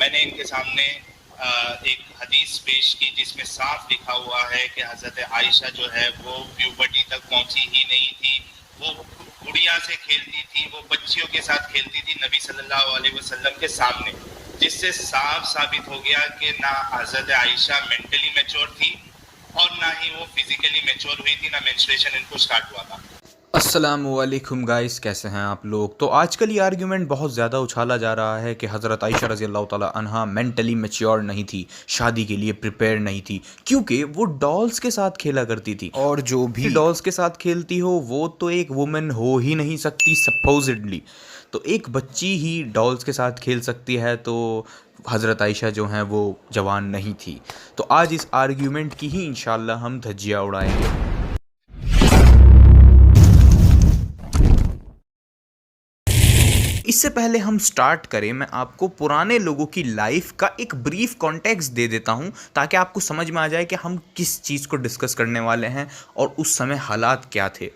मैंने इनके सामने एक हदीस पेश की जिसमें साफ लिखा हुआ है कि हज़रत आयशा जो है वो प्यूबर्टी तक पहुंची ही नहीं थी। वो गुड़िया से खेलती थी, वो बच्चियों के साथ खेलती थी नबी सल्लल्लाहु अलैहि वसल्लम के सामने, जिससे साफ साबित हो गया कि ना हज़रत आयशा मेंटली मैच्योर थी और ना ही वो फिजिकली मैच्योर हुई थी, ना मेंस्ट्रुएशन इनको स्टार्ट हुआ था। अस्सलामुअलैकुम गाइस, कैसे हैं आप लोग। तो आजकल ये आर्ग्यूमेंट बहुत ज़्यादा उछाला जा रहा है कि हज़रत आयशा रज़ी अल्लाह ताला अन्हा मेंटली मैच्योर नहीं थी, शादी के लिए प्रिपेयर नहीं थी, क्योंकि वो डॉल्स के साथ खेला करती थी और जो भी डॉल्स के साथ खेलती हो वो तो एक वुमेन हो ही नहीं सकती सपोजिडली। तो एक बच्ची ही डॉल्स के साथ खेल सकती है, तो हज़रत आयशा जो हैं वो जवान नहीं थी। तो आज इस आर्ग्यूमेंट की ही इंशाल्लाह हम धज्जियाँ उड़ाएंगे। इससे पहले हम स्टार्ट करें, मैं आपको पुराने लोगों की लाइफ का एक ब्रीफ कॉन्टेक्स्ट दे देता हूं ताकि आपको समझ में आ जाए कि हम किस चीज़ को डिस्कस करने वाले हैं और उस समय हालात क्या थे।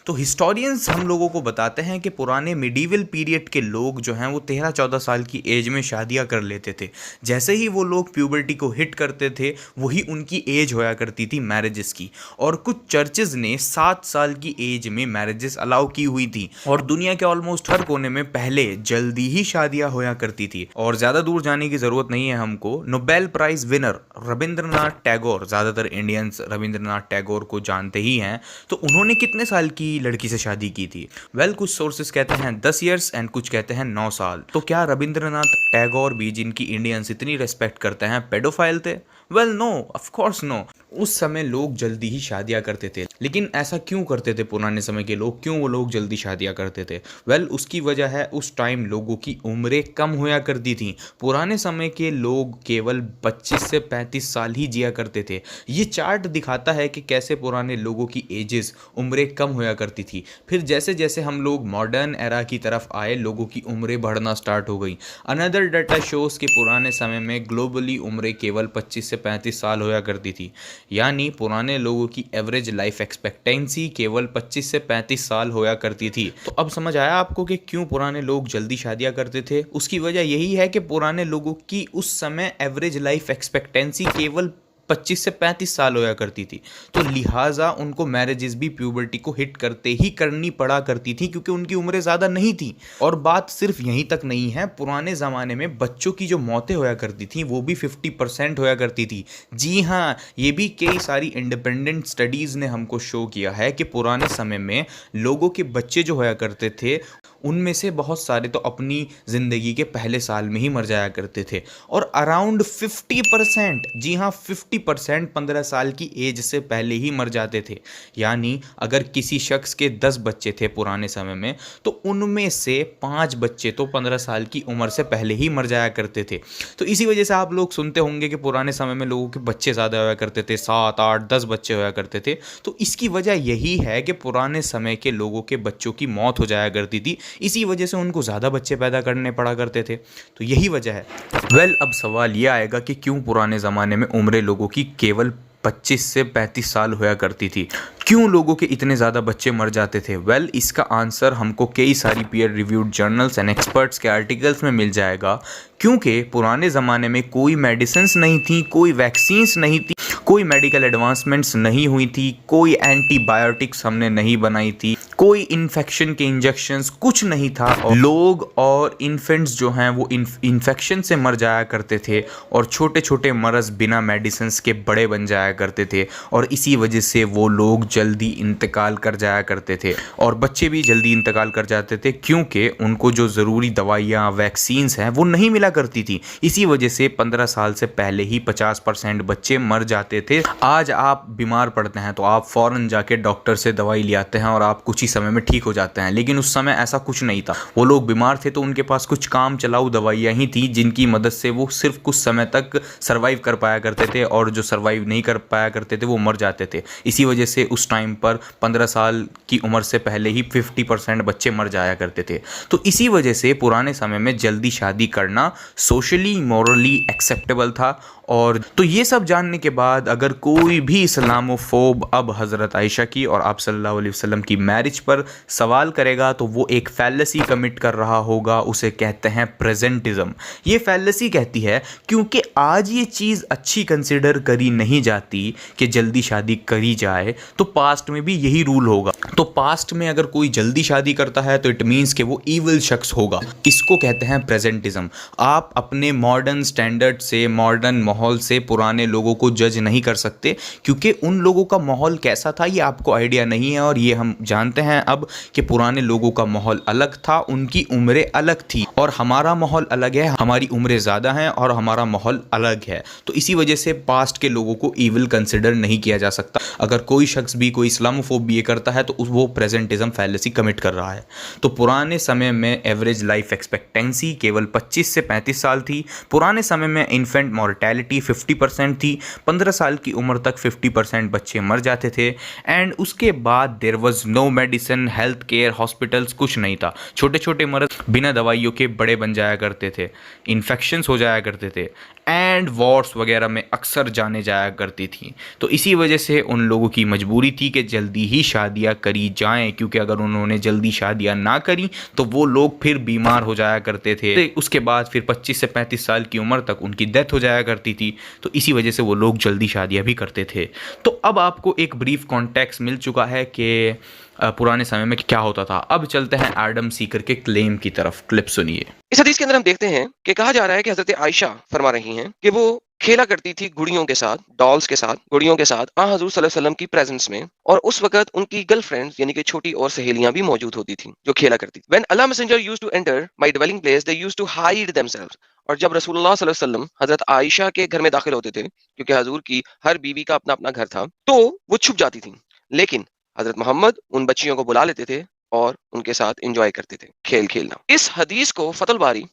तो हिस्टोरियंस हम लोगों को बताते हैं कि पुराने मिडीवल पीरियड के लोग जो हैं वो 13-14 साल की एज में शादियां कर लेते थे। जैसे ही वो लोग प्यूबर्टी को हिट करते थे वही उनकी एज होया करती थी मैरिजेस की, और कुछ चर्चेज ने 7 साल की एज में मैरिजेस अलाउ की हुई थी और दुनिया के ऑलमोस्ट हर कोने में पहले जल्दी ही शादियां होया करती थी। और ज्यादा दूर जाने की जरूरत नहीं है हमको, Nobel prize winner Rabindranath Tagore, ज्यादातर इंडियंस रविंद्रनाथ टैगोर को जानते ही हैं, तो उन्होंने कितने साल की लड़की से शादी की थी? वेल, कुछ सोर्सेस कहते हैं 10 ईयर्स एंड कुछ कहते हैं 9 साल। तो क्या रविंद्रनाथ टैगोर भी, जिनकी इंडियंस इतनी रेस्पेक्ट करते हैं, पेडोफाइल थे? Well no, of course no. उस समय लोग जल्दी ही शादियां करते थे, लेकिन ऐसा क्यों करते थे पुराने समय के लोग? क्यों वो लोग जल्दी शादियां करते थे? वेल, उसकी वजह है उस टाइम लोगों की उम्रें कम होया करती थी। पुराने समय के लोग केवल 25 से 35 साल ही जिया करते थे। ये चार्ट दिखाता है कि कैसे पुराने लोगों की एजेस, उम्रें कम होया करती थी। फिर जैसे जैसे हम लोग मॉडर्न एरा की तरफ आए, लोगों की उम्रें बढ़ना स्टार्ट हो गई। अनदर डाटा शोज के पुराने समय में ग्लोबली उम्रें केवल 25 से 35 साल होया करती थी, यानी पुराने लोगों की एवरेज लाइफ एक्सपेक्टेंसी केवल 25 से 35 साल होया करती थी। तो अब समझ आया आपको कि क्यों पुराने लोग जल्दी शादियां करते थे? उसकी वजह यही है कि पुराने लोगों की उस समय एवरेज लाइफ एक्सपेक्टेंसी केवल 25 से 35 साल होया करती थी, तो लिहाजा उनको मैरिजेस भी प्यूबर्टी को हिट करते ही करनी पड़ा करती थी क्योंकि उनकी उम्रें ज़्यादा नहीं थी। और बात सिर्फ यहीं तक नहीं है, पुराने ज़माने में बच्चों की जो मौतें होया करती थी वो भी 50% होया करती थी। जी हाँ, ये भी कई सारी इंडिपेंडेंट स्टडीज़ ने हमको शो किया है कि पुराने समय में लोगों के बच्चे जो होया करते थे उनमें से बहुत सारे तो अपनी ज़िंदगी के पहले साल में ही मर जाया करते थे, और अराउंड 50%, जी हाँ 50% 15 साल की एज से पहले ही मर जाते थे। यानी अगर किसी शख्स के 10 बच्चे थे पुराने समय में, तो उनमें से 5 बच्चे तो 15 साल की उम्र से पहले ही मर जाया करते थे। तो इसी वजह से आप लोग सुनते होंगे कि पुराने समय में लोगों के बच्चे ज़्यादा होया करते थे, 7, 8, 10 बच्चे होया करते थे। तो इसकी वजह यही है कि पुराने समय के लोगों के बच्चों की मौत हो जाया करती थी, इसी वजह से उनको ज़्यादा बच्चे पैदा करने पड़ा करते थे। तो यही वजह है। वेल, अब सवाल यह आएगा कि क्यों पुराने ज़माने में उम्रें लोगों की केवल 25 से 35 साल होया करती थी? क्यों लोगों के इतने ज़्यादा बच्चे मर जाते थे? वेल, इसका आंसर हमको कई सारी peer reviewed journals and experts के आर्टिकल्स में मिल जाएगा। क्योंकि पुराने ज़माने में कोई मेडिसिन्स नहीं थी, कोई वैक्सीन्स नहीं थी, कोई मेडिकल एडवांसमेंट्स नहीं हुई थी, कोई एंटीबायोटिक्स हमने नहीं बनाई थी, कोई इन्फेक्शन के इंजेक्शंस कुछ नहीं था, और लोग और इन्फेंट्स जो हैं वो इन्फेक्शन से मर जाया करते थे, और छोटे छोटे मर्ज बिना मेडिसिन्स के बड़े बन जाया करते थे, और इसी वजह से वो लोग जल्दी इंतकाल कर जाया करते थे। और बच्चे भी जल्दी इंतकाल कर जाते थे क्योंकि उनको जो ज़रूरी दवाइयाँ, वैक्सीन्स हैं वो नहीं मिला करती थी। इसी वजह से 15 साल से पहले ही 50% बच्चे मर जाते थे। आज आप बीमार पड़ते हैं तो आप फ़ौरन जाके डॉक्टर से दवाई ले आते हैं और आप कुछ ही समय में ठीक हो जाते हैं, लेकिन उस समय ऐसा कुछ नहीं था। वो लोग बीमार थे तो उनके पास कुछ काम चलाऊ दवाइयाँ ही थी जिनकी मदद से वो सिर्फ कुछ समय तक सर्वाइव कर पाया करते थे, और जो सर्वाइव नहीं कर पाया करते थे वो मर जाते थे। इसी वजह से उस टाइम पर 15 साल की उम्र से पहले ही 50% बच्चे मर जाया करते थे। तो इसी वजह से पुराने समय में जल्दी शादी करना सोशली, मॉरली एक्सेप्टेबल था, और तो ये सब जानने के बाद अगर कोई भी इस्लामोफोब अब हज़रत आयशा की और आप सल्लल्लाहु अलैहि वसल्लम की मैरिज पर सवाल करेगा तो वो एक फैलेसी कमिट कर रहा होगा, उसे कहते हैं प्रेजेंटिज्म। ये फैलेसी कहती है क्योंकि आज ये चीज़ अच्छी कंसिडर करी नहीं जाती कि जल्दी शादी करी जाए, तो पास्ट में भी यही रूल होगा। तो पास्ट में अगर कोई जल्दी शादी करता है तो इट मीन्स कि वो ईविल शख्स होगा। इसको कहते हैं प्रेजेंटिज्म। आप अपने मॉडर्न स्टैंडर्ड से, मॉडर्न माहौल से पुराने लोगों को जज नहीं कर सकते, क्योंकि उन लोगों का माहौल कैसा था ये आपको आइडिया नहीं है। और ये हम जानते हैं अब कि पुराने लोगों का माहौल अलग था, उनकी उम्रें अलग थी, और हमारा माहौल अलग है, हमारी उम्रें ज़्यादा हैं और हमारा माहौल अलग है। तो इसी वजह से पास्ट के लोगों को ईविल कंसिडर नहीं किया जा सकता। अगर कोई शख्स भी, कोई इस्लामोफोब भी ये करता है तो वो प्रेजेंटिज्म फैलेसी कमिट कर रहा है। तो पुराने समय में एवरेज लाइफ एक्सपेक्टेंसी केवल 25 से 35 साल थी। पुराने समय में इन्फेंट मॉर्टेलिटी 50% थी। 15 साल की उम्र तक 50% बच्चे मर जाते थे। एंड उसके बाद there was no medicine, health care, hospitals, कुछ नहीं था। छोटे छोटे मर्ज बिना दवाइयों के बड़े बन जाया करते थे, इन्फेक्शंस हो जाया करते थे, एंड वॉर्स वगैरह में अक्सर जाने जाया करती थी। तो इसी वजह से उन लोगों की मजबूरी थी कि जल्दी ही शादियां करी जाएं, क्योंकि अगर उन्होंने जल्दी शादियां ना करी तो वो लोग फिर बीमार हो जाया करते थे। उसके बाद फिर 25 से 35 साल की उम्र तक उनकी डेथ हो जाया करती थी। तो इसी वजह से वो लोग जल्दी शादियां भी करते थे। तो अब आपको एक ब्रीफ कॉन्टेक्स्ट मिल चुका है कि पुराने समय में क्या होता था। अब चलते हैं एडम सीकर के क्लेम की तरफ। क्लिप सुनिए। इस हदीस के अंदर हम देखते हैं कि कहा जा रहा है कि हजरत आयशा फरमा रही हैं कि वो खेला करती थी गुड़ियों के साथ, डॉल्स के साथ, गुड़ियों के साथ हजूर सल्लल्लाहु अलैहि वसल्लम की प्रेजेंस में, और उस वक्त उनकी गर्लफ्रेंड्स यानी कि छोटी और सहेलियां भी मौजूद होती थी जो खेला करती थी। When Allah Messenger used to enter my dwelling place, they used to hide themselves. और जब रसूलुल्लाह सल्लल्लाहु अलैहि वसल्लम हजरत आयशा के घर में दाखिल होते थे, क्योंकि हजूर की हर बीवी का अपना अपना घर था, तो वो छुप जाती थी। लेकिन हजरत मोहम्मद उन बच्चियों को बुला लेते थे और उनके साथ एंजॉय करते थे खेल खेलना। इस हदीस को फतहुल बारी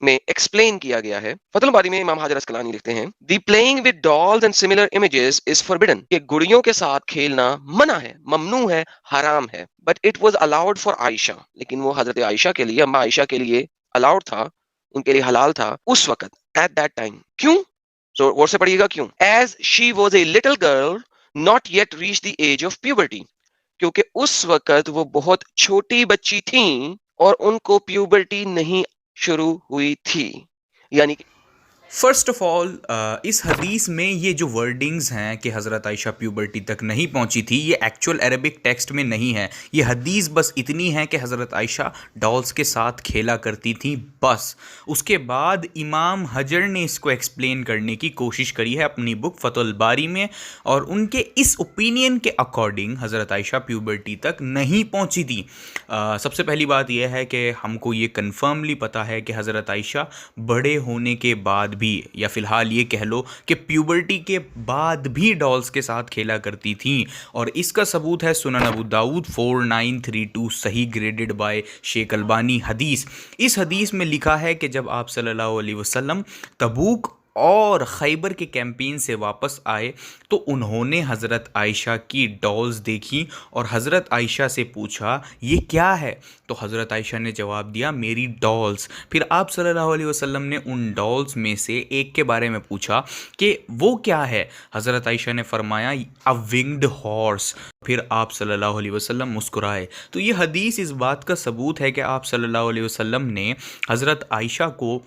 में एक्सप्लेन किया गया है। फतहुल बारी में इमाम हाजर अस्कलानी लिखते हैं, the playing with dolls and similar images is forbidden, कि गुड़ियों के साथ खेलना मना है, ममनू है, हराम है। But it was allowed for Ayesha, लेकिन वो हजरत आयशा के लिए, अम्मा आयशा के लिए अलाउड था, उनके लिए हलाल था उस वक्त, एट दैट टाइम। क्यों? सो वर्ड से पढ़िएगा क्यों। As she was a little girl not yet reach the age of puberty, क्योंकि उस वक्त वो बहुत छोटी बच्ची थी और उनको प्यूबर्टी नहीं शुरू हुई थी। यानी कि फ़र्स्ट ऑफ़ ऑल इस हदीस में ये जो वर्डिंग्स हैं कि हज़रत आयशा प्यूबर्टी तक नहीं पहुंची थी, ये एक्चुअल अरबिक टेक्स्ट में नहीं है। ये हदीस बस इतनी है कि हज़रत आयशा डॉल्स के साथ खेला करती थी, बस। उसके बाद इमाम हजर ने इसको एक्सप्लेन करने की कोशिश करी है अपनी बुक फतहुल बारी में, और उनके इस ओपिनियन के अकॉर्डिंग हज़रत आयशा प्यूबर्टी तक नहीं पहुंची थी। सबसे पहली बात यह है कि हमको ये कन्फर्मली पता है कि हज़रत आयशा बड़े होने के बाद भी, या फिलहाल ये कह लो कि प्यूबर्टी के बाद भी डॉल्स के साथ खेला करती थी। और इसका सबूत है सुनन अबू दाऊद 4932 सही ग्रेडेड बाय शेख अलबानी हदीस। इस हदीस में लिखा है कि जब आप सल्लल्लाहु अलैहि वसल्लम तबूक और खैबर के कैंपेन से वापस आए तो उन्होंने हज़रत आयशा की डॉल्स देखी और हज़रत आयशा से पूछा ये क्या है। तो हज़रत आयशा ने जवाब दिया मेरी डॉल्स। फिर आप सल्लल्लाहु अलैहि वसल्लम ने उन डॉल्स में से एक के बारे में पूछा कि वो क्या है। हज़रत आयशा ने फरमाया अ विंग्ड हॉर्स। फिर आप सल्लल्लाहु अलैहि वसल्लम मुस्कुराए। तो ये हदीस इस बात का सबूत है कि आप सल्लल्लाहु अलैहि वसल्लम ने हज़रत आयशा को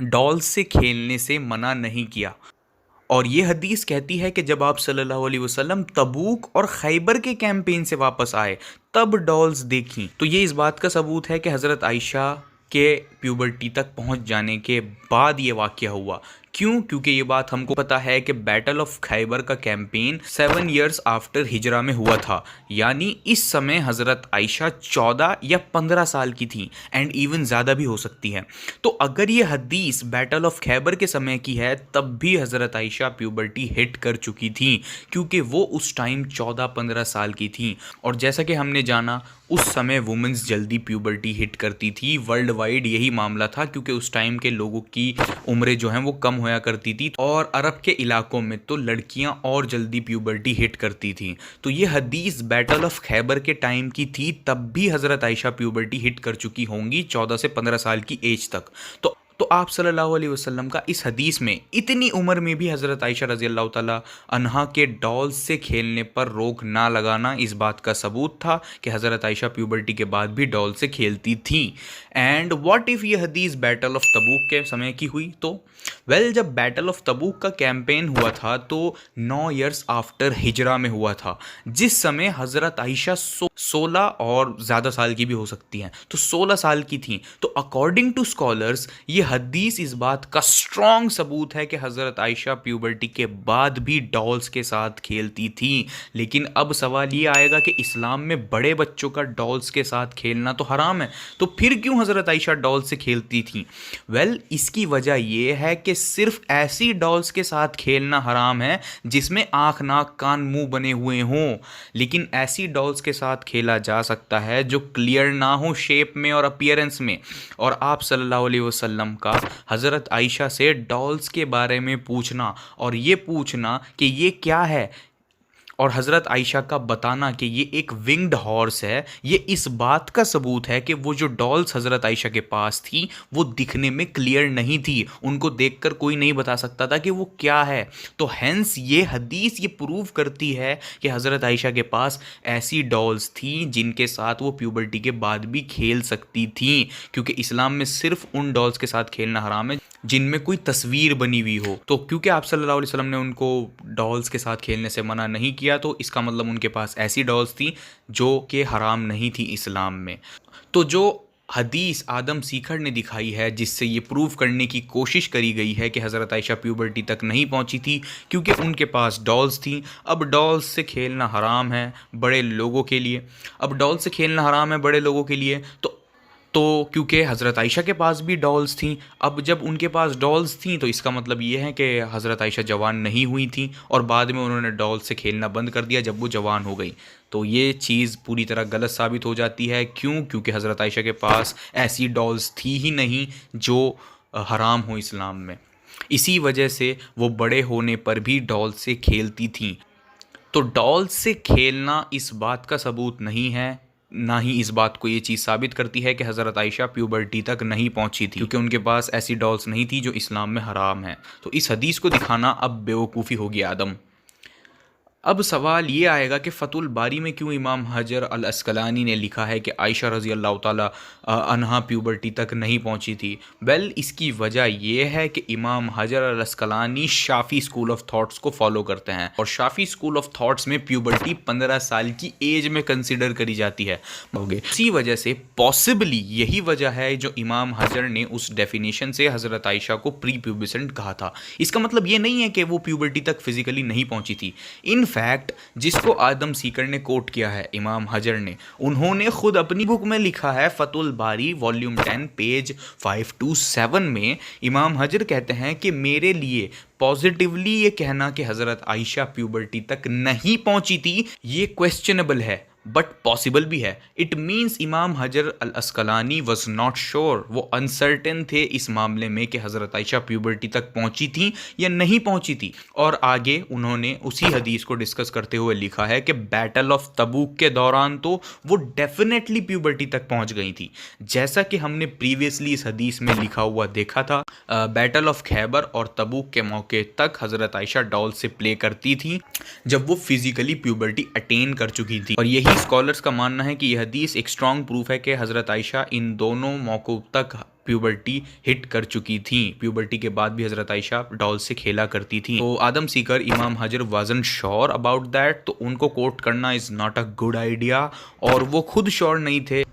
डॉल्स से खेलने से मना नहीं किया। और ये हदीस कहती है कि जब आप सल्लल्लाहु अलैहि वसल्लम तबूक और खैबर के कैंपेन से वापस आए तब डॉल्स देखी। तो ये इस बात का सबूत है कि हज़रत आयशा के प्यूबर्टी तक पहुंच जाने के बाद ये वाक़या हुआ। क्यों? क्योंकि ये बात हमको पता है कि बैटल ऑफ खैबर का कैंपेन 7 ईयर्स आफ्टर हिजरा में हुआ था, यानी इस समय हज़रत आयशा 14 या 15 साल की थी, एंड इवन ज़्यादा भी हो सकती है। तो अगर ये हदीस बैटल ऑफ खैबर के समय की है तब भी हज़रत आयशा प्यूबर्टी हिट कर चुकी थी, क्योंकि वो उस टाइम 14-15 साल की थी। और जैसा कि हमने जाना उस समय वुमेंस जल्दी प्यूबर्टी हिट करती थी। वर्ल्ड वाइड यही मामला था, क्योंकि उस टाइम के लोगों की उम्रें जो हैं वो कम होया करती थी, और अरब के इलाकों में तो लड़कियां और जल्दी प्यूबर्टी हिट करती थी। तो ये हदीस बैटल ऑफ खैबर के टाइम की थी, तब भी हज़रत आयशा प्यूबर्टी हिट कर चुकी होंगी 14 से 15 साल की एज तक। तो आप सल्लल्लाहु अलैहि वसल्लम का इस हदीस में इतनी उम्र में भी हज़रत आयशा रज़ी अल्लाह ताला अन्हा के डॉल्स से खेलने पर रोक ना लगाना इस बात का सबूत था कि हज़रत आयशा प्यूबर्टी के बाद भी डॉल से खेलती थी। एंड व्हाट इफ़ ये हदीस बैटल ऑफ तबूक के समय की हुई तो जब बैटल ऑफ तबूक का कैंपेन हुआ था तो 9 ईयर्स आफ्टर हिजरा में हुआ था, जिस समय हज़रत आयशा 16 और ज़्यादा साल की भी हो सकती हैं, तो 16 साल की थी। तो अकॉर्डिंग टू स्कॉलर्स ये हदीस इस बात का स्ट्रॉन्ग सबूत है कि हज़रत आयशा प्यूबर्टी के बाद भी डॉल्स के साथ खेलती थी। लेकिन अब सवाल ये आएगा कि इस्लाम में बड़े बच्चों का डॉल्स के साथ खेलना तो हराम है, तो फिर क्यों हज़रत आयशा डॉल्स से खेलती थी? इसकी वजह यह है कि सिर्फ ऐसी डॉल्स के साथ खेलना हराम है जिसमें आँख नाक कान मुंह बने हुए हों, लेकिन ऐसी डॉल्स के साथ खेला जा सकता है जो क्लियर ना हो शेप में और अपीयरेंस में। और आप सल्लल्लाहु अलैहि वसल्लम का हज़रत आयशा से डॉल्स के बारे में पूछना और ये पूछना कि ये क्या है, और हज़रत आयशा का बताना कि ये एक विंग्ड हॉर्स है, ये इस बात का सबूत है कि वो जो डॉल्स हज़रत आयशा के पास थी वो दिखने में क्लियर नहीं थी, उनको देखकर कोई नहीं बता सकता था कि वो क्या है। तो हैंस ये हदीस ये प्रूव करती है कि हज़रत आयशा के पास ऐसी डॉल्स थी जिनके साथ वो प्यूबर्टी के बाद भी खेल सकती थी, क्योंकि इस्लाम में सिर्फ उन डॉल्स के साथ खेलना हराम है जिनमें कोई तस्वीर बनी हुई हो। तो क्योंकि आप सल्लल्लाहु अलैहि वसल्लम ने उनको डॉल्स के साथ खेलने से मना नहीं किया, तो इसका मतलब उनके पास ऐसी डॉल्स थी जो कि हराम नहीं थी इस्लाम में। तो जो हदीस आदम सीखर ने दिखाई है जिससे ये प्रूव करने की कोशिश करी गई है कि हज़रत आयशा प्यूबर्टी तक नहीं पहुंची थी क्योंकि उनके पास डॉल्स थी। अब डॉल्स से खेलना हराम है बड़े लोगों के लिए, अब डॉल्स से खेलना हराम है बड़े लोगों के लिए, तो क्योंकि हज़रत आयशा के पास भी डॉल्स थी, अब जब उनके पास डॉल्स थी तो इसका मतलब ये है कि हज़रत आयशा जवान नहीं हुई थी और बाद में उन्होंने डॉल्स से खेलना बंद कर दिया जब वो जवान हो गई। तो ये चीज़ पूरी तरह गलत साबित हो जाती है। क्यों? क्योंकि हज़रत आयशा के पास ऐसी डॉल्स थी ही नहीं जो हराम हो इस्लाम में। इसी वजह से वो बड़े होने पर भी डॉल से खेलती थीं। तो डॉल्स से खेलना इस बात का सबूत नहीं है, ना ही इस बात को ये चीज़ साबित करती है कि हज़रत आयशा प्यूबर्टी तक नहीं पहुंची थी, क्योंकि उनके पास ऐसी डॉल्स नहीं थी जो इस्लाम में हराम है। तो इस हदीस को दिखाना अब बेवकूफ़ी होगी आदम। अब सवाल ये आएगा कि फ़तुल बारी में क्यों इमाम हजर अल अस्कलानी ने लिखा है कि आयशा रज़ी अल्लाह ताला अन्हा प्यूबर्टी तक नहीं पहुंची थी। इसकी वजह यह है कि इमाम हजर अल अस्कलानी शाफ़ी स्कूल ऑफ थॉट्स को फॉलो करते हैं और शाफ़ी स्कूल ऑफ थॉट्स में प्यूबर्टी 15 साल की एज में कंसिडर करी जाती है। इसी वजह से पॉसिबली यही वजह है जो इमाम हजर ने उस डेफिनेशन से हज़रत आयशा को प्री प्यूबिसेंट कहा था। इसका मतलब ये नहीं है कि वो प्यूबर्टी तक फिजिकली नहीं पहुंची थी। इन फैक्ट जिसको आदम सीकर ने कोट किया है इमाम हजर ने, उन्होंने खुद अपनी बुक में लिखा है फतुल बारी वॉल्यूम 10 पेज 527 में इमाम हजर कहते हैं कि मेरे लिए पॉजिटिवली ये कहना कि हज़रत आयशा प्यूबर्टी तक नहीं पहुंची थी ये क्वेश्चनेबल है बट पॉसिबल भी है। इट मीन्स इमाम हजर अल अस्कलानी वॉज नॉट श्योर, वो अनसर्टेन थे इस मामले में कि हज़रत आयशा प्यूबर्टी तक पहुंची थी या नहीं पहुंची थी। और आगे उन्होंने उसी हदीस को डिस्कस करते हुए लिखा है कि बैटल ऑफ तबूक के दौरान तो वो डेफिनेटली प्यूबर्टी तक पहुंच गई थी, जैसा कि हमने प्रीवियसली इस हदीस में लिखा हुआ देखा था। बैटल ऑफ खैबर और तबूक के मौके तक हज़रत आयशा डॉल से प्ले करती थी जब वो फिजिकली प्यूबर्टी अटेन कर चुकी थी। और यही स्कॉलर्स का मानना है कि यह हदीस एक स्ट्रॉन्ग प्रूफ है कि हज़रत आयशा इन दोनों मौक़ों तक प्यूबर्टी हिट कर चुकी थी। प्यूबर्टी के बाद भी हज़रत आयशा डॉल से खेला करती थी। तो आदम सीकर इमाम हजर वाजन श्योर अबाउट दैट, तो उनको कोट करना is not a good idea और वो खुद श्योर नहीं थे।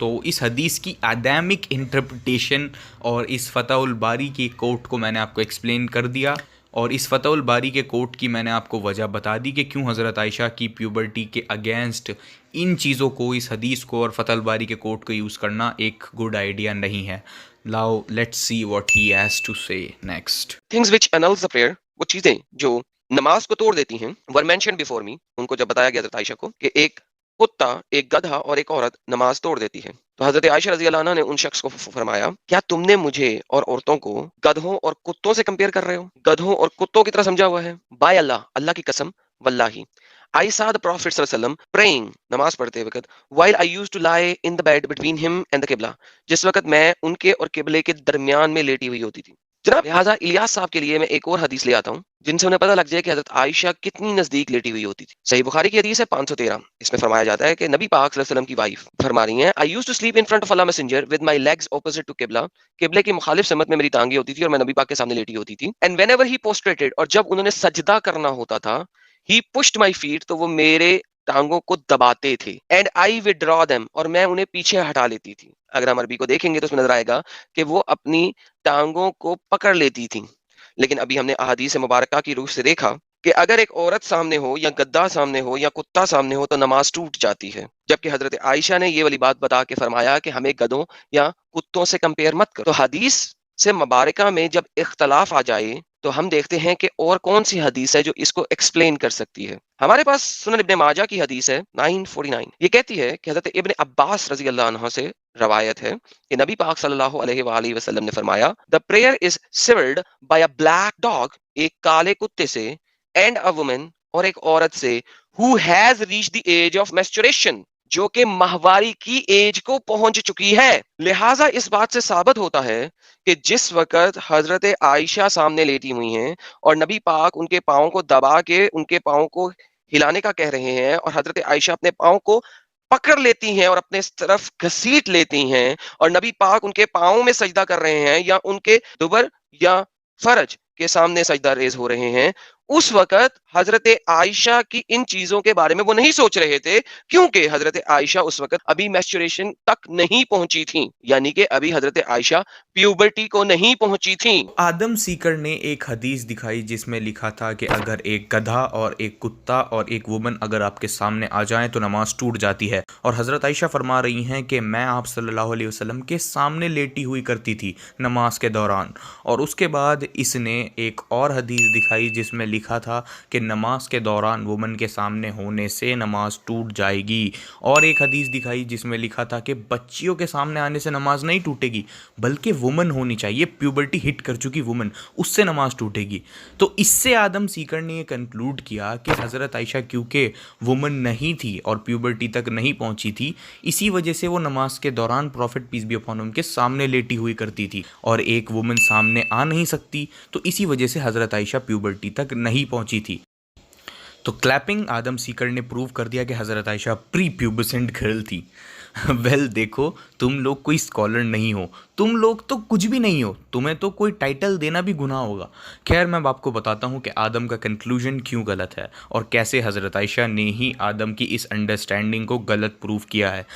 तो इस हदीस की एडेमिक इंटरप्रिटेशन और इस फ़तहुल बारी की कोट को मैंने आपको एक्सप्लेन कर दिया और इस फ़तहुल बारी के कोट की मैंने आपको वजह बता दी कि क्यों हज़रत आयशा की प्यूबर्टी के अगेंस्ट इन चीज़ों को, इस हदीस को और फ़तहुल बारी के कोट को यूज़ करना एक गुड आइडिया नहीं है। Now let's see what he has to say next. Things which annuls the prayer, वो चीजें जो नमाज को तोड़ देती हैं, वर मेंशन्ड बिफोर मी, उनको जब बताया गया हज़रत आयशा को कि एक कुत्ता, एक गधा और एक औरत नमाज तोड़ देती है, तो हज़रत आयशा रज़ी अल्लाह अन्हा ने उन शख्स को फरमाया, क्या तुमने मुझे और औरतों को गधों और कुत्तों से कंपेयर कर रहे हो? गधों और कुत्तों की तरह समझा हुआ है? बाय अल्लाह, अल्लाह की कसम, वल्लाही I saw the Prophet sallallahu alaihi wasallam praying, नमाज पढ़ते वक्त, while I used to lie in the bed between him and the qibla, जिस वक्त मैं उनके और किबले के दरमियान में लेटी हुई होती थी। जनाब, लिहाजा इलियास साहब के लिए मैं एक और हदीस ले आता हूँ जिनसे उन्हें पता लग जाए कि हजरत आयशा कितनी नजदीक लेटी हुई होती थी। सही बुखारी की हदीस है 513। इसमें फरमाया जाता है कि नबी पाक सल्लल्लाहु अलैहि वसल्लम की वाइफ फरमा रही हैं, I used to sleep in front of Allah messenger with my legs opposite to qibla, किबले की मुखालिफ समत में मेरी टांगे होती थी और मैं नबी पाक के सामने लेटी होती थी। एंड व्हेनेवर ही पोस्ट्रेटेड, और जब उन्होंने सजदा करना होता था, ही पुश्ड माय फीट, तो वो मेरे टांगों को दबाते थे। एंड आई विड्रॉ देम, और मैं उन्हें पीछे हटा लेती थी। अगर हम अरबी को देखेंगे तो उसमें नजर आएगा कि वो अपनी टांगों को पकड़ लेती थी। लेकिन अभी हमने अहादीस मुबारका की रूह से देखा कि अगर एक औरत सामने हो या गद्दा सामने हो या कुत्ता सामने हो तो नमाज टूट जाती है। जबकि हजरत आयशा ने ये वाली बात बता के फरमाया कि हमें गधों या कुत्तों से कंपेयर मत करो। तो हदीस से मुबारका में जब इख्तलाफ आ जाए तो हम देखते हैं कि और कौन सी हदीस है जो इसको एक्सप्लेन कर सकती है। हमारे पास सुनन इब्ने माजा की हदीस है 949। ये कहती है कि हजरत इब्ने अब्बास रजी अल्लाह अन्हु से रवायत है कि नबी पाक सल्लल्लाहु अलैहि वसल्लम ने फरमाया, the prayer is severed by a black dog, एक काले कुत्ते से, एंड अ वुमन, और एक औरत से, who has reached the age of menstruation, जो कि माहवारी की एज को पहुंच चुकी है। लिहाजा इस बात से साबित होता है कि जिस वक्त हजरत आयशा सामने लेटी हुई हैं और नबी पाक उनके पाँव को दबा के उनके पाँव को हिलाने का कह रहे हैं और हजरत आयशा अपने पाँव को पकड़ लेती हैं और अपने तरफ घसीट लेती हैं और नबी पाक उनके पाँव में सजदा कर रहे हैं या उनके दुबर या फरज के सामने सजदा रेज हो रहे हैं, उस वक्त हजरत आयशा की इन चीजों के बारे में वो नहीं सोच रहे थे, क्योंकि हजरत आयशा उस वक्त अभी मैस्चुरेशन तक नहीं पहुंची थी, यानी कि अभी हजरत आयशा प्यूबर्टी को नहीं पहुंची थी। आदम सीकर ने एक हदीस दिखाई जिसमें लिखा था कि अगर एक गधा और एक कुत्ता और एक वुमन अगर आपके सामने आ जाएं तो नमाज टूट जाती है। और हज़रत आयशा फरमा रही हैं कि मैं आप सल्लल्लाहु अलैहि वसल्लम के सामने लेटी हुई करती थी नमाज के दौरान। और उसके बाद इसने एक और हदीस दिखाई जिसमें लिखा था कि नमाज के दौरान वुमन के सामने होने से नमाज टूट जाएगी। और एक हदीस दिखाई जिसमें लिखा था कि बच्चियों के सामने आने से नमाज नहीं टूटेगी, बल्कि वुमन होनी चाहिए, प्यूबर्टी हिट कर चुकी वुमन, उससे नमाज टूटेगी। तो इससे आदम सीकर ने ये कंक्लूड किया कि हज़रत आयशा क्योंकि वुमन नहीं थी और प्यूबर्टी तक नहीं पहुंची थी, इसी वजह से वो नमाज के दौरान prophet peace be upon him के सामने लेटी हुई करती थी। और एक वुमन सामने आ नहीं सकती, तो इसी वजह से हज़रत आयशा प्यूबर्टी तक नहीं पहुंची थी। तो क्लैपिंग, आदम सीकर ने प्रूव कर दिया कि हज़रत आयशा प्री प्यूबसेंट गर्ल थी। वेल देखो, तुम लोग कोई स्कॉलर नहीं हो, तुम लोग तो कुछ भी नहीं हो, तुम्हें तो कोई टाइटल देना भी गुनाह होगा। खैर, मैं आपको बताता हूँ कि आदम का कंक्लूजन क्यों गलत है और कैसे हज़रत आयशा ने ही आदम की इस अंडरस्टैंडिंग को गलत प्रूव किया है।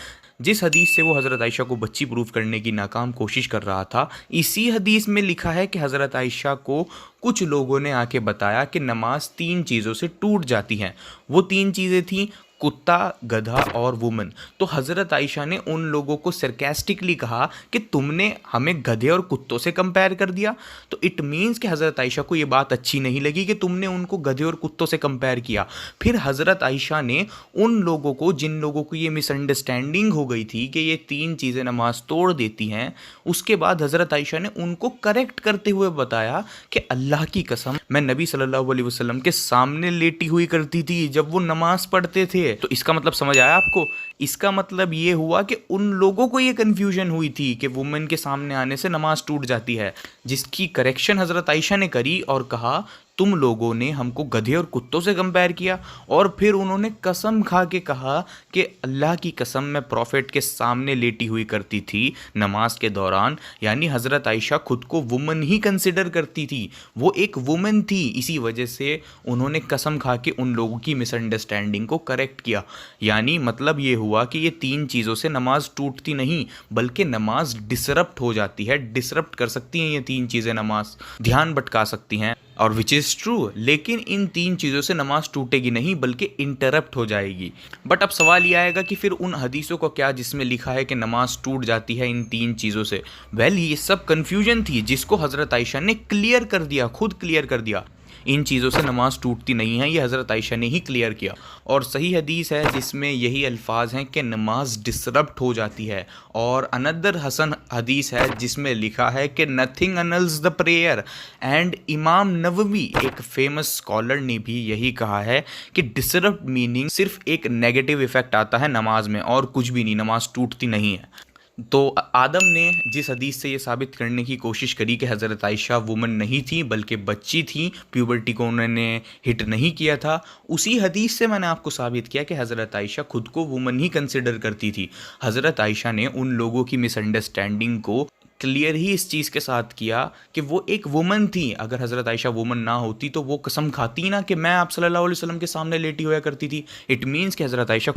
जिस हदीस से वो हज़रत आयशा को बच्ची प्रूफ करने की नाकाम कोशिश कर रहा था, इसी हदीस में लिखा है कि हज़रत आयशा को कुछ लोगों ने आके बताया कि नमाज 3 चीज़ों से टूट जाती हैं। वो 3 चीज़ें थीं कुत्ता, गधा और वुमन। तो हज़रत आयशा ने उन लोगों को सरकास्टिकली कहा कि तुमने हमें गधे और कुत्तों से कंपेयर कर दिया। तो इट मीन्स कि हज़रत आयशा को ये बात अच्छी नहीं लगी कि तुमने उनको गधे और कुत्तों से कंपेयर किया। फिर हज़रत आयशा ने उन लोगों को, जिन लोगों को ये मिसअंडरस्टैंडिंग हो गई थी कि ये 3 चीज़ें नमाज तोड़ देती हैं, उसके बाद हज़रत आयशा ने उनको करेक्ट करते हुए बताया कि अल्लाह की कसम, मैं नबी सल्लल्लाहु अलैहि वसल्लम के सामने लेटी हुई करती थी जब वो नमाज पढ़ते थे। तो इसका मतलब समझ आया आपको? इसका मतलब ये हुआ कि उन लोगों को ये कन्फ्यूजन हुई थी कि वुमेन के सामने आने से नमाज टूट जाती है, जिसकी करेक्शन हज़रत आयशा ने करी और कहा तुम लोगों ने हमको गधे और कुत्तों से कंपेयर किया। और फिर उन्होंने कसम खा के कहा कि अल्लाह की कसम, मैं प्रॉफिट के सामने लेटी हुई करती थी नमाज के दौरान। यानी हज़रत आयशा खुद को वुमन ही कंसिडर करती थी, वो एक वुमन थी। इसी वजह से उन्होंने कसम खा के उन लोगों की मिसअंडरस्टैंडिंग को करेक्ट किया। यानी मतलब ये हुआ कि ये 3 चीज़ों से नमाज टूटती नहीं, बल्कि नमाज डिसरप्ट हो जाती है। डिसरप्ट कर सकती हैं ये 3 चीज़ें नमाज, ध्यान भटका सकती हैं, और विच इज़ ट्रू। लेकिन इन 3 चीज़ों से नमाज टूटेगी नहीं, बल्कि इंटरप्ट हो जाएगी। बट अब सवाल ये आएगा कि फिर उन हदीसों को क्या जिसमें लिखा है कि नमाज टूट जाती है इन 3 चीज़ों से? वेल, ये सब कन्फ्यूजन थी जिसको हज़रत आयशा ने क्लियर कर दिया, खुद क्लियर कर दिया। इन चीज़ों से नमाज टूटती नहीं है, ये हज़रत आयशा ने ही क्लियर किया। और सही हदीस है जिसमें यही अल्फाज हैं कि नमाज डिसरप्ट हो जाती है। और अनदर हसन हदीस है जिसमें लिखा है कि nothing Annals the prayer. And इमाम नववी एक फेमस स्कॉलर ने भी यही कहा है कि डिसरप्ट मीनिंग सिर्फ एक नेगेटिव इफेक्ट आता है नमाज में और कुछ भी नहीं, नमाज टूटती नहीं है। तो आदम ने जिस हदीस से ये साबित करने की कोशिश करी कि हज़रत आयशा वुमन नहीं थी बल्कि बच्ची थी, प्यूबर्टी को उन्होंने हिट नहीं किया था, उसी हदीस से मैंने आपको साबित किया कि हज़रत आयशा खुद को वुमन ही कंसिडर करती थी। हज़रत आयशा ने उन लोगों की मिसअंडरस्टैंडिंग को क्लियर ही इस चीज़ के साथ किया कि वो एक वुमन थी। अगर हज़रत आयशा वुमन ना होती तो वो कसम खाती ना कि मैं आप सल्लल्लाहु अलैहि वसल्लम के सामने लेटी होया करती थी। इट मीन्स कि हज़रत आयशा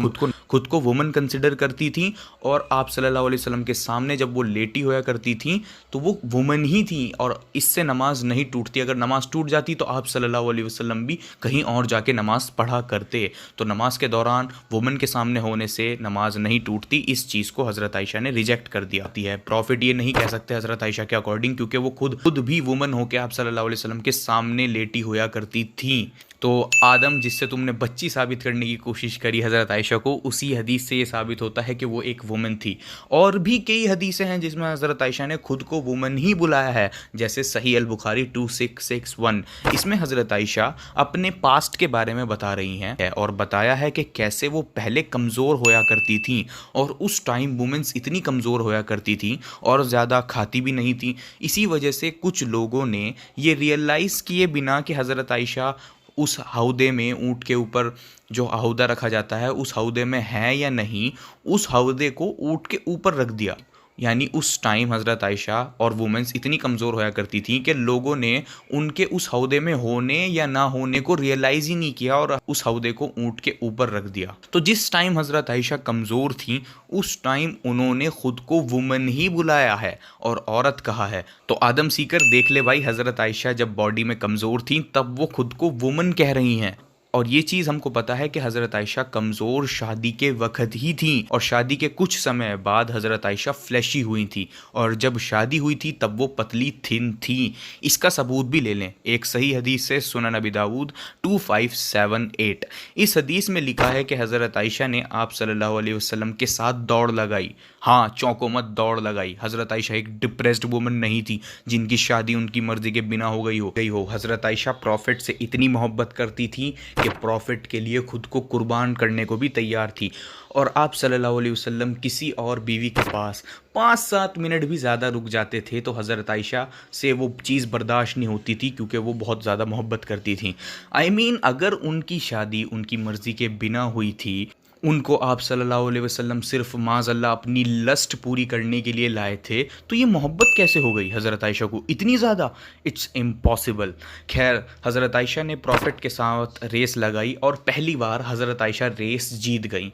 खुद को वुमन कंसिडर करती थी और आप सल्लल्लाहु अलैहि वसल्लम के सामने जब वो लेटी होया करती थी तो वो वुमन ही थी और इससे नमाज नहीं टूटती। अगर नमाज टूट जाती तो आप सल्लल्लाहु अलैहि वसल्लम भी कहीं और जाके नमाज पढ़ा करते। तो नमाज के दौरान वुमन के सामने होने से नमाज नहीं टूटती, इस चीज़ को हज़रत आयशा ने रिजेक्ट कर दिया है। प्रॉफिट ये नहीं कह सकते हज़रत आयशा के अकॉर्डिंग, क्योंकि वो खुद भी वुमन होकर आप सल्लल्लाहु अलैहि वसल्लम के सामने लेटी होया करती थी। तो आदम जिससे तुमने बच्ची साबित करने की कोशिश करी हज़रत आयशा को, उसी हदीस से ये साबित होता है कि वो एक वुमन थी। और भी कई हदीसें हैं जिसमें हज़रत आयशा ने खुद को वुमन ही बुलाया है, जैसे सही अल बुखारी 2661। इसमें हज़रत आयशा अपने पास्ट के बारे में बता रही हैं और बताया है कि कैसे वो पहले कमज़ोर होया करती थी और उस टाइम वुमेंस इतनी कमज़ोर होया करती थी और ज़्यादा खाती भी नहीं थी। इसी वजह से कुछ लोगों ने ये रियलाइज़ किए बिना कि हज़रत आयशा उस हौदे में, ऊँट के ऊपर जो हौदा रखा जाता है उस हौदे में है या नहीं, उस हौदे को ऊँट के ऊपर रख दिया। यानी उस टाइम हज़रत आयशा और वुमेंस इतनी कमज़ोर होया करती थी कि लोगों ने उनके उस हौदे में होने या ना होने को रियलाइज़ ही नहीं किया और उस हौदे को ऊँट के ऊपर रख दिया। तो जिस टाइम हज़रत आयशा कमज़ोर थी उस टाइम उन्होंने खुद को वुमन ही बुलाया है और औरत कहा है। तो आदम सीकर देख ले भाई, हज़रत आयशा जब बॉडी में कमज़ोर थी तब वो खुद को वुमन कह रही हैं। और ये चीज़ हमको पता है कि हज़रत आयशा कमज़ोर शादी के वक्त ही थी और शादी के कुछ समय बाद हज़रत आयशा फ्लैशी हुई थी और जब शादी हुई थी तब वो पतली थिन थी। इसका सबूत भी ले लें एक सही हदीस से, सुनन नबी दाऊद 2578। इस हदीस में लिखा है कि हज़रत आयशा ने आप सल्लल्लाहु अलैहि वसल्लम के साथ दौड़ लगाई। हाँ, चौंको मत, दौड़ लगाई। हज़रत आयशा एक डिप्रेस्ड वुमन नहीं थी जिनकी शादी उनकी मर्ज़ी के बिना हो गई हो। हज़रत आयशा प्रॉफिट से इतनी मोहब्बत करती थी कि प्रॉफिट के लिए खुद को कुर्बान करने को भी तैयार थी। और आप सल्लल्लाहु अलैहि वसल्लम किसी और बीवी के पास 5-7 मिनट भी ज़्यादा रुक जाते थे तो हज़रत आयशा से वो चीज़ बर्दाश्त नहीं होती थी क्योंकि वो बहुत ज़्यादा मोहब्बत करती थी। I mean, अगर उनकी शादी उनकी मर्ज़ी के बिना हुई थी, उनको आप सल्लल्लाहु अलैहि वसल्लम सिर्फ माज़अल्लाह अपनी लस्ट पूरी करने के लिए लाए थे, तो ये मोहब्बत कैसे हो गई हज़रत आयशा को इतनी ज़्यादा? It's impossible. खैर, हज़रत आयशा ने प्रॉफिट के साथ रेस लगाई और पहली बार हज़रत आयशा रेस जीत गई।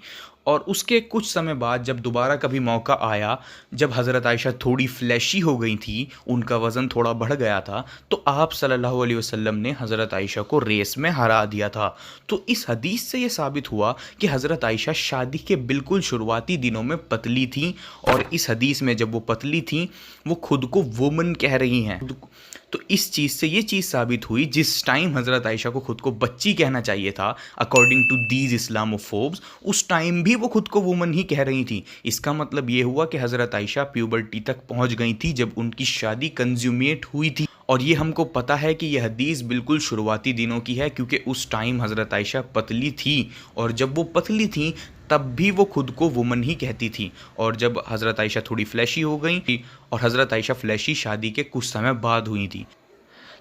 और उसके कुछ समय बाद जब दोबारा कभी मौका आया, जब हज़रत आयशा थोड़ी फ्लैशी हो गई थी, उनका वज़न थोड़ा बढ़ गया था, तो आप सल्लल्लाहु अलैहि वसल्लम ने हज़रत आयशा को रेस में हरा दिया था। तो इस हदीस से ये साबित हुआ कि हज़रत आयशा शादी के बिल्कुल शुरुआती दिनों में पतली थी और इस हदीस में जब वो पतली थी वो खुद को वुमन कह रही हैं। तो इस चीज़ से ये चीज़ साबित हुई, जिस टाइम हज़रत आयशा को खुद को बच्ची कहना चाहिए था अकॉर्डिंग टू दीज इस्लामोफोब्स, उस टाइम भी वो खुद को वुमन ही कह रही थी। इसका मतलब ये हुआ कि हज़रत आयशा प्यूबर्टी तक पहुंच गई थी जब उनकी शादी कंज्यूमेट हुई थी। और ये हमको पता है कि यह हदीस बिल्कुल शुरुआती दिनों की है क्योंकि उस टाइम हज़रत आयशा पतली थी और जब वो पतली थी तब भी वो खुद को वुमन ही कहती थी। और जब हज़रत आयशा थोड़ी फ्लैशी हो गई थी, और हज़रत आयशा फ्लैशी शादी के कुछ समय बाद हुई थी।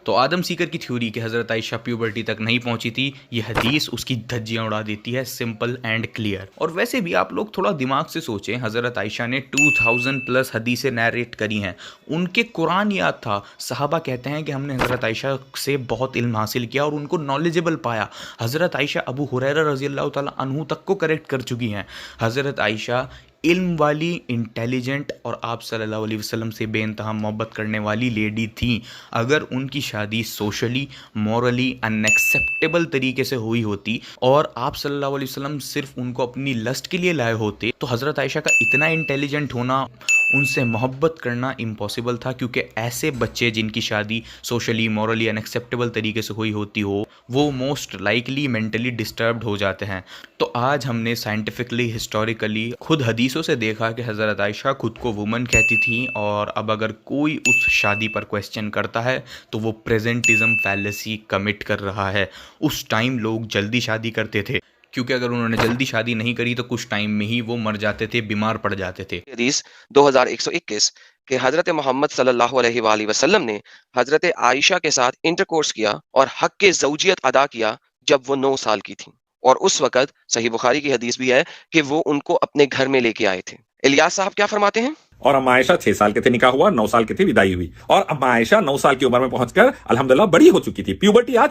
तो आदम सीकर की थ्योरी कि हज़रत आयशा प्यूबर्टी तक नहीं पहुंची थी, ये हदीस उसकी धज्जियां उड़ा देती है, सिंपल एंड क्लियर। और वैसे भी आप लोग थोड़ा दिमाग से सोचें, हज़रत आयशा ने 2000 प्लस हदीसें नैरेट करी हैं, उनके कुरान याद था। सहाबा कहते हैं कि हमने हज़रत आयशा से बहुत इल्म हासिल किया और उनको नॉलेजेबल पाया। हज़रत आयशा अबू हुरैरा रज़ी अल्लाह ताला अन्हु तक को करेक्ट कर चुकी हैं। हज़रत आयशा इल्म वाली, इंटेलिजेंट और आप सल्लल्लाहु अलैहि वसल्लम से बेइंतहा मोहब्बत करने वाली लेडी थी। अगर उनकी शादी सोशली, मॉरली अनएक्सेप्टेबल तरीके से हुई होती और आप सल्लल्लाहु अलैहि वसल्लम सिर्फ उनको अपनी लस्ट के लिए लाए होते, तो हज़रत आयशा का इतना इंटेलिजेंट होना, उनसे मोहब्बत करना इम्पॉसिबल था, क्योंकि ऐसे बच्चे जिनकी शादी सोशली, मॉरली अनएक्सेप्टेबल तरीके से हुई होती हो, वो मोस्ट लाइकली मेंटली डिस्टर्ब्ड हो जाते हैं। तो आज हमने साइंटिफिकली, हिस्टोरिकली खुद हदीसों से देखा कि हज़रत आयशा खुद को वुमन कहती थी, और अब अगर कोई उस शादी पर क्वेश्चन करता है तो वो प्रेजेंटिज्म फैलेसी कमिट कर रहा है। उस टाइम लोग जल्दी शादी करते थे, क्योंकि अगर उन्होंने जल्दी शादी नहीं करी तो कुछ टाइम में ही वो मर जाते थे, बीमार पड़ जाते थे। हदीस 2121 कि हजरत मोहम्मद सल्लल्लाहु अलैहि वसल्लम ने हजरत आयशा के साथ इंटरकोर्स किया और हक के ज़ौजियत अदा किया जब वो 9 साल की थी, और उस वक़्त सही बुखारी की हदीस भी है कि वो उनको अपने घर में लेके आए थे। इलियास साहब क्या फरमाते हैं? और अम्मा आयशा 6 साल के थे निकाह हुआ, 9 साल के थे विदाई हुई, और अम्मा आयशा 9 साल की उम्र में पहुंचकर अल्हम्दुलिल्लाह बड़ी हो चुकी थी, प्यूबर्टी आ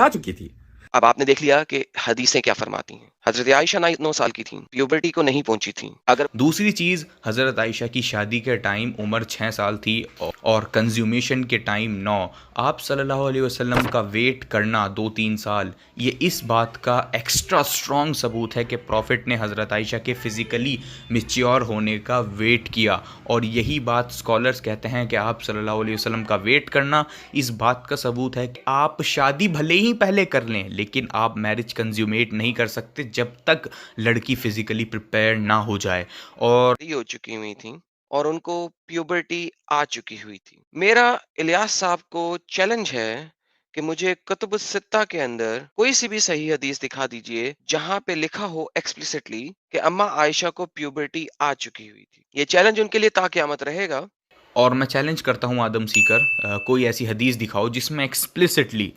चुकी थी। अब आपने देख लिया कि हदीसें क्या फरमाती हैं। हजरत आयशा 9 साल की थी, प्यूबर्टी को नहीं पहुंची थी। अगर दूसरी चीज़, हज़रत आयशा की शादी के टाइम उम्र 6 साल थी और कंज्यूमेशन के टाइम 9। आप सल्लल्लाहु अलैहि वसल्लम का वेट करना 2-3 साल, ये इस बात का एक्स्ट्रा स्ट्रॉन्ग सबूत है कि प्रॉफिट ने हज़रत आयशा के फ़िज़िकली मैच्योर होने का वेट किया। और यही बात स्कॉलर्स कहते हैं कि आप सल्लल्लाहु अलैहि वसल्लम का वेट करना इस बात का सबूत है कि आप शादी भले ही पहले कर लें, लेकिन आप मैरिज कंज्यूमेट नहीं कर सकते जब तक लड़की फिजिकली प्रिपेयर ना हो जाए। और बड़ी हो चुकी हुई थी और उनको प्यूबर्टी आ चुकी हुई थी। मेरा इलियास साहब को चैलेंज है कि मुझे कुतुब सित्ता के अंदर कोई सी भी सही हदीस दिखा दीजिए जहां पे लिखा हो एक्सप्लिसिटली कि अम्मा आयशा को प्यूबर्टी आ चुकी हुई थी। ये चैलेंज उनके लिए ता क़यामत रहेगा। मैं चैलेंज करता हूँ आदम सीकर, कोई ऐसी हदीस दिखाओ जिसमें एक्सप्लिसिटली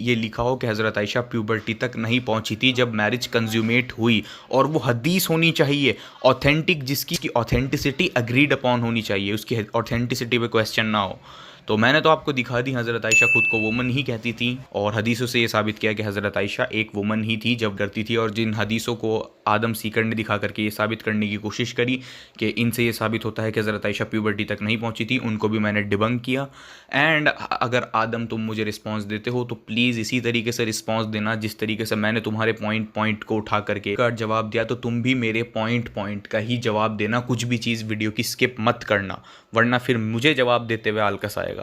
ये लिखा हो कि हज़रत आयशा प्यूबर्टी तक नहीं पहुँची थी जब मैरिज कंज्यूमेट हुई, और वो हदीस होनी चाहिए ऑथेंटिक, जिसकी ऑथेंटिसिटी अग्रीड अपॉन होनी चाहिए, उसकी ऑथेंटिसिटी पे क्वेश्चन ना हो। तो मैंने तो आपको दिखा दी, हज़रत आयशा खुद को वुमन ही कहती थी, और हदीसों से ये साबित किया कि हज़रत आयशा एक वुमन ही थी जब करती थी। और जिन हदीसों को आदम सीकर ने दिखा करके ये साबित करने की कोशिश करी कि इनसे ये साबित होता है कि हज़रत आयशा प्यूबर्टी तक नहीं पहुंची थी, उनको भी मैंने डिबंक किया। एंड अगर आदम तुम मुझे रिस्पॉन्स देते हो तो प्लीज़ इसी तरीके से रिस्पॉन्स देना जिस तरीके से मैंने तुम्हारे पॉइंट को उठा करके जवाब दिया, तो तुम भी मेरे पॉइंट का ही जवाब देना, कुछ भी चीज़ वीडियो की स्किप मत करना, वरना फिर मुझे जवाब देते हुए आलकस आएगा।